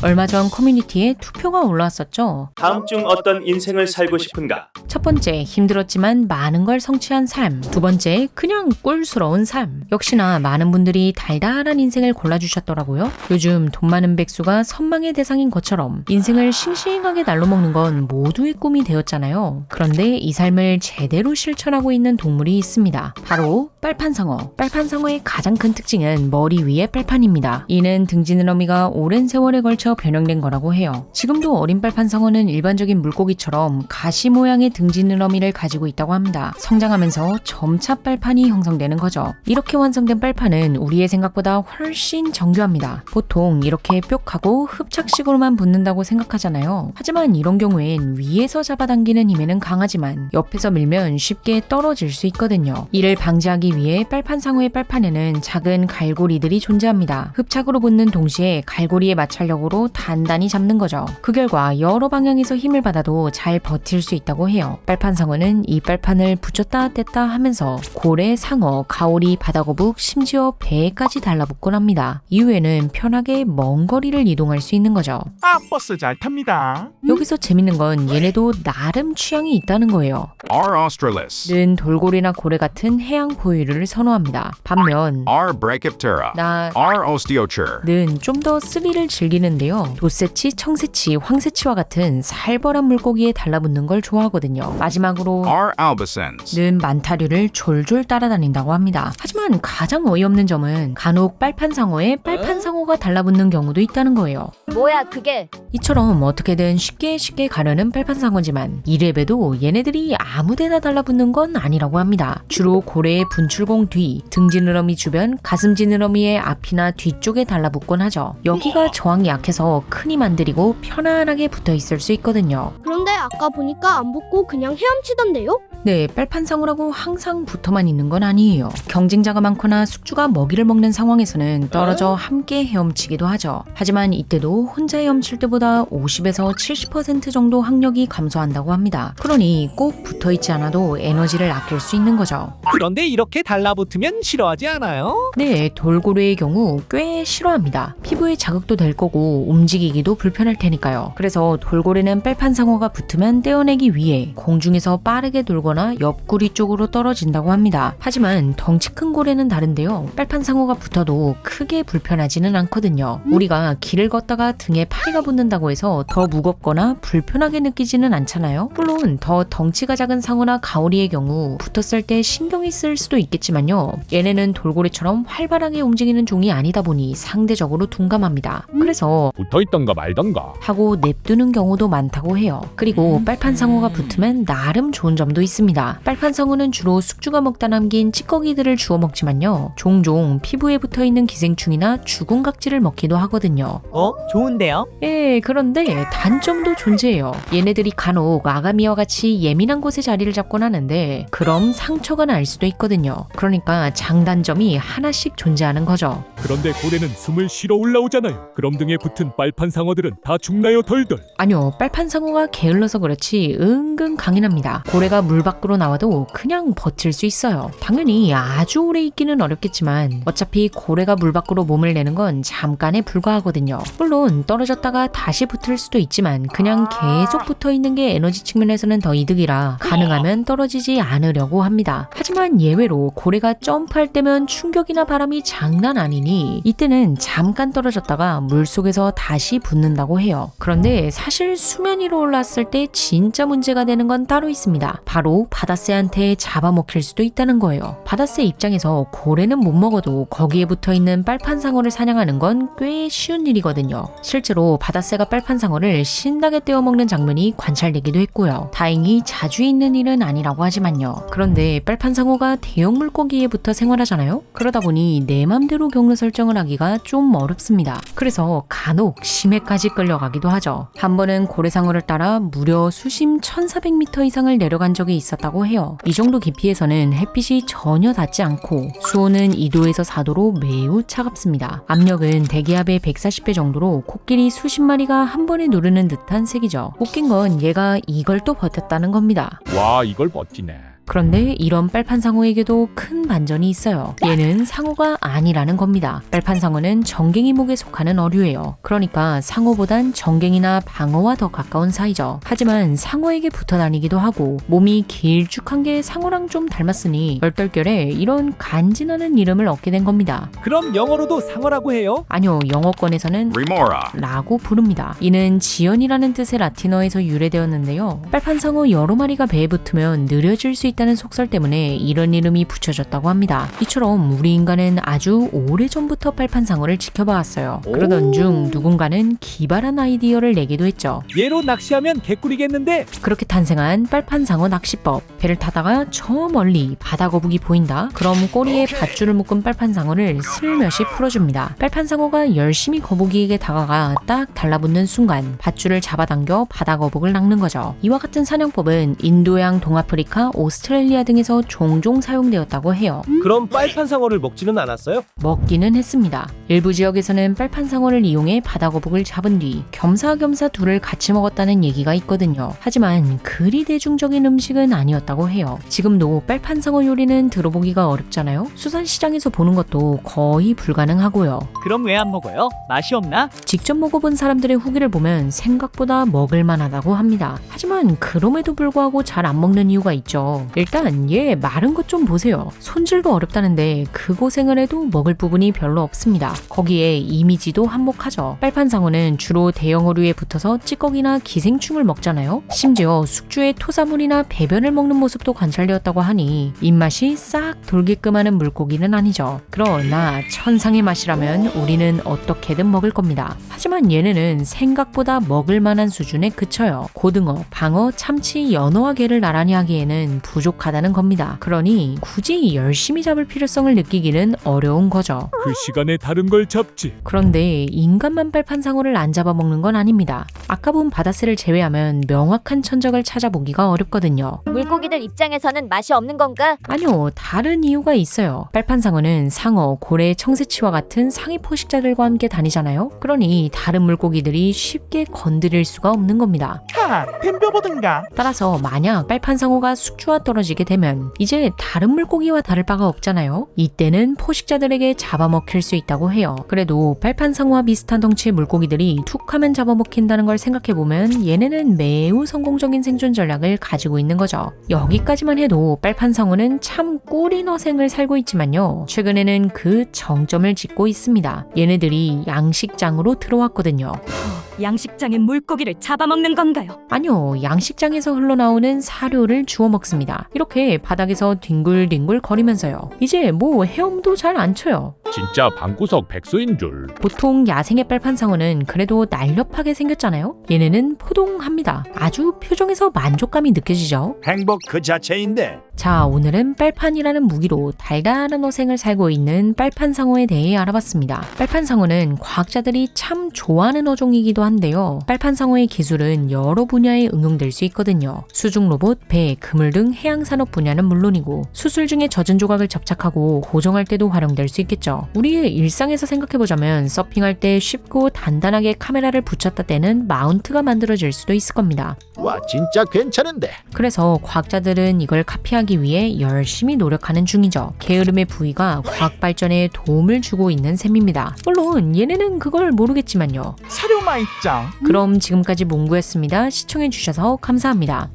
얼마 전 커뮤니티에 투표가 올라왔었죠. 다음 중 어떤 인생을 살고 싶은가? 첫 번째, 힘들었지만 많은 걸 성취한 삶. 두 번째, 그냥 꿀스러운 삶. 역시나 많은 분들이 달달한 인생을 골라주셨더라고요. 요즘 돈 많은 백수가 선망의 대상인 것처럼 인생을 싱싱하게 날로 먹는 건 모두의 꿈이 되었잖아요. 그런데 이 삶을 제대로 실천하고 있는 동물이 있습니다. 바로 빨판상어. 빨판상어의 가장 큰 특징은 머리 위에 빨판입니다. 이는 등지느러미가 오랜 세월에 걸쳐 변형된 거라고 해요. 지금도 어린 빨판상어는 일반적인 물고기처럼 가시 모양의 등지느러미를 가지고 있다고 합니다. 성장하면서 점차 빨판이 형성되는 거죠. 이렇게 완성된 빨판은 우리의 생각보다 훨씬 정교합니다. 보통 이렇게 뾱하고 흡착식으로만 붙는다고 생각하잖아요. 하지만 이런 경우엔 위에서 잡아당기는 힘에는 강하지만 옆에서 밀면 쉽게 떨어질 수 있거든요. 이를 방지하기 위해 빨판상어의 빨판에는 작은 갈고리들이 존재합니다. 흡착으로 붙는 동시에 갈고리의 마찰력으로 단단히 잡는 거죠. 그 결과 여러 방향에서 힘을 받아도 잘 버틸 수 있다고 해요. 빨판상어는 이 빨판을 붙였다 뗐다 하면서 고래, 상어, 가오리, 바다거북, 심지어 배에까지 달라붙곤 합니다. 이후에는 편하게 먼 거리를 이동할 수 있는 거죠. 버스 잘 탑니다. 여기서 재밌는 건 얘네도 나름 취향이 있다는 거예요. R. australis, 는 돌고래나 고래 같은 해양 포유류를 선호합니다. 반면 R. brachyptera, 나 R. osteocher, 는 좀 더 스릴을 즐기는데요. 돛새치, 청새치, 황새치와 같은 살벌한 물고기에 달라붙는 걸 좋아하거든요. 마지막으로 R. albicans, 는 만타류를 졸졸 따라다닌다고 합니다. 하지만 가장 어이없는 점은 간혹 빨판상어에 빨판상어가 달라붙는 경우도 있다는 거예요. 뭐야 그게? 이처럼 어떻게든 쉽게 가려는 빨판상어지만 이래봬도 얘네들이 아무데나 달라붙는 건 아니라고 합니다. 주로 고래의 분출공 뒤, 등지느러미 주변, 가슴지느러미의 앞이나 뒤쪽에 달라붙곤 하죠. 여기가 저항이 약해서 큰 힘 안 들이고 편안하게 붙어 있을 수 있거든요. 그런데 아까 보니까 안 붙고 그냥 헤엄치던데요? 네, 빨판상어라고 항상 붙어만 있는 건 아니에요. 경쟁자가 많거나 숙주가 먹이를 먹는 상황에서는 떨어져 함께 헤엄치기도 하죠. 하지만 이때도 혼자 헤엄칠 때보다 50에서 70% 정도 항력이 감소한다고 합니다. 그러니 꼭 붙어있지 않아도 에너지를 아낄 수 있는 거죠. 그런데 이렇게 달라붙으면 싫어하지 않아요? 네, 돌고래의 경우 꽤 싫어합니다. 피부에 자극도 될 거고 움직이기도 불편할 테니까요. 그래서 돌고래는 빨판상어가 붙으면 떼어내기 위해 공중에서 빠르게 돌거나 옆구리 쪽으로 떨어진다고 합니다. 하지만 덩치 큰 고래는 다른데요. 빨판상어가 붙어도 크게 불편하지는 않거든요. 우리가 길을 걷다가 등에 파리가 붙는다고 해서 더 무겁거나 불편하게 느끼지는 않잖아요. 물론 더 덩치가 작은 상어나 가오리의 경우 붙었을 때 신경이 쓸 수도 있겠지만요. 얘네는 돌고래처럼 활발하게 움직이는 종이 아니다 보니 상대적으로 둔감합니다. 그래서 붙어있던가 말던가. 하고 냅두는 경우도 많다고 해요. 그리고 빨판상어가 붙으면 나름 좋은 점도 있습니다. 빨판상어는 주로 숙주가 먹다 남긴 찌꺼기들을 주워 먹지만요. 종종 피부에 붙어있는 기생충이나 죽은 각질을 먹기도 하거든요. 좋은데요? 예, 그런데 단점도 존재해요. 얘네들이 간혹 아가미와 같이 예민한 곳에 자리를 잡곤 하는데 그럼 상처가 날 수도 있거든요. 그러니까 장단점이 하나씩 존재하는 거죠. 그런데 고래는 숨을 쉬러 올라오잖아요. 그럼 등에 붙은 빨판 상어들은 다 죽나요 덜덜? 아니요, 빨판상어가 게을러서 그렇지 은근 강인합니다. 고래가 물 밖으로 나와도 그냥 버틸 수 있어요. 당연히 아주 오래 있기는 어렵겠지만 어차피 고래가 물 밖으로 몸을 내는 건 잠깐에 불과하거든요. 물론 떨어졌다가 다시 붙을 수도 있지만 그냥 계속 붙어있는 게 에너지 측면에서는 더 이득이라 가능하면 떨어지지 않으려고 합니다. 하지만 예외로 고래가 점프할 때면 충격이나 바람이 장난 아니니 이때는 잠깐 떨어졌다가 물속에서 다시 붙는다고 해요. 그런데 사실 수면 위로 올랐을 때 진짜 문제가 되는 건 따로 있습니다. 바로 바다새한테 잡아먹힐 수도 있다는 거예요. 바다새 입장에서 고래는 못 먹어도 거기에 붙어있는 빨판상어를 사냥하는 건 꽤 쉬운 일이거든요. 실제로 바다새가 빨판상어를 신나게 떼어먹는 장면이 관찰되기도 했고요. 다행히 자주 있는 일은 아니라고 하지만요. 그런데 빨판상어가 대형 물고기에 붙어 생활하잖아요. 그러다 보니 내 맘대로 경로 설정을 하기가 좀 어렵습니다. 그래서 간혹 심해까지 끌려가기도 하죠. 한 번은 고래상어를 따라 무려 수심 1400m 이상을 내려간 적이 있었다고 해요. 이 정도 깊이에서는 햇빛이 전혀 닿지 않고 수온은 2도에서 4도로 매우 차갑습니다. 압력은 대기압의 140배 정도로 코끼리 수십 마리가 한 번에 누르는 듯한 색이죠. 웃긴 건 얘가 이걸 또 버텼다는 겁니다. 와 이걸 버티네. 그런데 이런 빨판상어에게도 큰 반전이 있어요. 얘는 상어가 아니라는 겁니다. 빨판상어는 정갱이 목에 속하는 어류예요. 그러니까 상어보단 정갱이나 방어와 더 가까운 사이죠. 하지만 상어에게 붙어 다니기도 하고 몸이 길쭉한 게 상어랑 좀 닮았으니 얼떨결에 이런 간지나는 이름을 얻게 된 겁니다. 그럼 영어로도 상어라고 해요? 아니요, 영어권에서는 Remora. 라고 부릅니다. 이는 지연이라는 뜻의 라틴어에서 유래되었는데요. 빨판상어 여러 마리가 배에 붙으면 느려질 수 있다는 속설 때문에 이런 이름이 붙여졌다고 합니다. 이처럼 우리 인간은 아주 오래전부터 빨판상어를 지켜봐왔어요. 그러던 중 누군가는 기발한 아이디어를 내기도 했죠. 얘로 낚시하면 개꿀이겠는데? 그렇게 탄생한 빨판상어 낚시법. 배를 타다가 저 멀리 바다거북이 보인다? 그럼 꼬리에 밧줄을 묶은 빨판상어를 슬며시 풀어줍니다. 빨판상어가 열심히 거북이에게 다가가 딱 달라붙는 순간 밧줄을 잡아당겨 바다거북을 낚는 거죠. 이와 같은 사냥법은 인도양, 동아프리카, 오스트레일리아 등에서 종종 사용되었다고 해요. 그럼 빨판상어를 먹지는 않았어요? 먹기는 했습니다. 일부 지역에서는 빨판상어를 이용해 바다거북을 잡은 뒤 겸사겸사 둘을 같이 먹었다는 얘기가 있거든요. 하지만 그리 대중적인 음식은 아니었다고 해요. 지금도 빨판상어 요리는 들어보기가 어렵잖아요. 수산시장에서 보는 것도 거의 불가능하고요. 그럼 왜 안 먹어요? 맛이 없나? 직접 먹어본 사람들의 후기를 보면 생각보다 먹을만하다고 합니다. 하지만 그럼에도 불구하고 잘 안 먹는 이유가 있죠. 일단 얘 마른 것 좀 보세요. 손질도 어렵다는데 그 고생을 해도 먹을 부분이 별로 없습니다. 거기에 이미지도 한몫하죠. 빨판상어는 주로 대형 어류에 붙어서 찌꺼기나 기생충을 먹잖아요. 심지어 숙주의 토사물이나 배변을 먹는 모습도 관찰되었다고 하니 입맛이 싹 돌게끔 하는 물고기는 아니죠. 그러나 천상의 맛이라면 우리는 어떻게든 먹을 겁니다. 하지만 얘네는 생각보다 먹을 만한 수준에 그쳐요. 고등어, 방어, 참치, 연어와 게를 나란히 하기에는 부족하다는 겁니다. 그러니 굳이 열심히 잡을 필요성을 느끼기는 어려운 거죠. 그 시간에 다른 걸 잡지. 그런데 인간만 빨판상어를 안 잡아먹는 건 아닙니다. 아까 본 바다새를 제외하면 명확한 천적을 찾아보기가 어렵거든요. 물고기들 입장에서는 맛이 없는 건가? 아니요, 다른 이유가 있어요. 빨판상어는 상어, 고래, 청새치와 같은 상위 포식자들과 함께 다니잖아요. 그러니 다른 물고기들이 쉽게 건드릴 수가 없는 겁니다. 뱀벼보든가. 따라서 만약 빨판상어가 숙주와 떨어지게 되면 이제 다른 물고기와 다를 바가 없잖아요. 이때는 포식자들에게 잡아먹힐 수 있다고 해요. 그래도 빨판상어와 비슷한 덩치의 물고기들이 툭 하면 잡아먹힌다는 걸 생각해보면 얘네는 매우 성공적인 생존 전략을 가지고 있는 거죠. 여기까지만 해도 빨판상어는 참 꿀인 어생을 살고 있지만요. 최근에는 그 정점을 찍고 있습니다. 얘네들이 양식장으로 들어왔거든요. 양식장의 물고기를 잡아먹는 건가요? 아니요, 양식장에서 흘러나오는 사료를 주워 먹습니다. 이렇게 바닥에서 뒹굴뒹굴 거리면서요. 이제 뭐 헤엄도 잘 안 쳐요. 진짜 방구석 백수인 줄. 보통 야생의 빨판상어는 그래도 날렵하게 생겼잖아요. 얘네는 포동합니다. 아주 표정에서 만족감이 느껴지죠. 행복 그 자체인데. 자, 오늘은 빨판이라는 무기로 달달한 어생을 살고 있는 빨판상어에 대해 알아봤습니다. 빨판상어는 과학자들이 참 좋아하는 어종이기도 한데요. 빨판상어의 기술은 여러 분야에 응용될 수 있거든요. 수중 로봇, 배, 그물 등 해양산업 분야는 물론이고 수술 중에 젖은 조각을 접착하고 고정할 때도 활용될 수 있겠죠. 우리의 일상에서 생각해보자면 서핑할 때 쉽고 단단하게 카메라를 붙였다 떼는 마운트가 만들어질 수도 있을 겁니다. 와 진짜 괜찮은데. 그래서 과학자들은 이걸 카피하기 위해 열심히 노력하는 중이죠. 게으름의 부위가 과학 발전에 도움을 주고 있는 셈입니다. 물론 얘네는 그걸 모르겠지만요. 사료마 입장. 그럼 지금까지 몽구였습니다. 시청해주셔서 감사합니다.